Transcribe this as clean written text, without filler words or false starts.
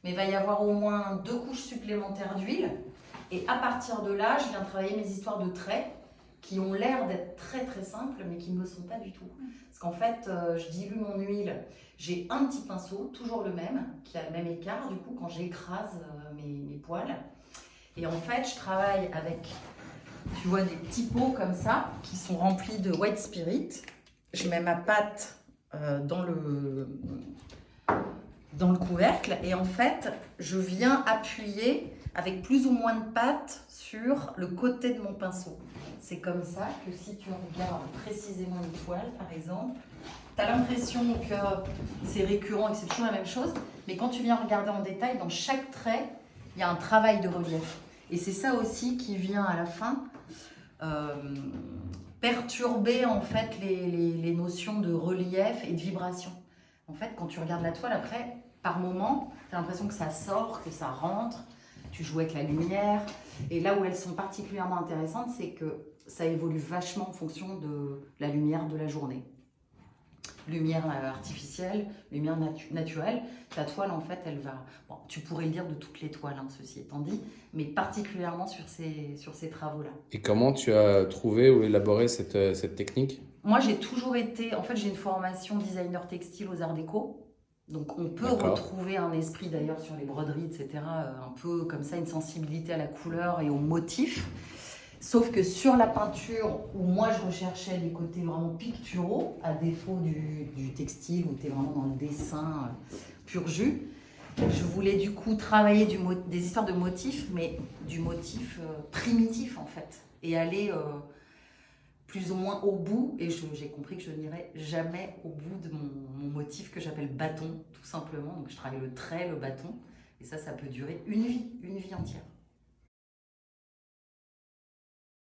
mais il va y avoir au moins 2 couches supplémentaires d'huile. Et à partir de là, je viens travailler mes histoires de traits qui ont l'air d'être très très simples, mais qui ne le sont pas du tout. Parce qu'en fait, je dilue mon huile. J'ai un petit pinceau, toujours le même, qui a le même écart, du coup, quand j'écrase mes poils. Et en fait, je travaille avec, tu vois, des petits pots comme ça, qui sont remplis de white spirit. Je mets ma pâte dans le couvercle et en fait, je viens appuyer avec plus ou moins de pâte sur le côté de mon pinceau. C'est comme ça que si tu regardes précisément une toile, par exemple, tu as l'impression que c'est récurrent et que c'est toujours la même chose, mais quand tu viens regarder en détail, dans chaque trait, il y a un travail de relief. Et c'est ça aussi qui vient à la fin perturber en fait les notions de relief et de vibration. En fait, quand tu regardes la toile après, par moment, tu as l'impression que ça sort, que ça rentre, tu joues avec la lumière. Et là où elles sont particulièrement intéressantes, c'est que ça évolue vachement en fonction de la lumière de la journée. Lumière artificielle, lumière naturelle. Ta toile, en fait, elle va... Bon, tu pourrais le dire de toutes les toiles, hein, ceci étant dit, mais particulièrement sur ces travaux-là. Et comment tu as trouvé ou élaboré cette technique? Moi, j'ai toujours été... En fait, j'ai une formation designer textile aux Arts Déco. Donc, on peut D'accord. retrouver un esprit, d'ailleurs, sur les broderies, etc. Un peu comme ça, une sensibilité à la couleur et aux motifs. Sauf que sur la peinture, où moi je recherchais des côtés vraiment picturaux, à défaut du textile, où tu es vraiment dans le dessin pur jus, je voulais du coup travailler des histoires de motifs, mais du motif primitif en fait, et aller plus ou moins au bout, et j'ai compris que je n'irais jamais au bout de mon motif que j'appelle bâton, tout simplement. Donc je travaille le trait, le bâton, et ça peut durer une vie entière.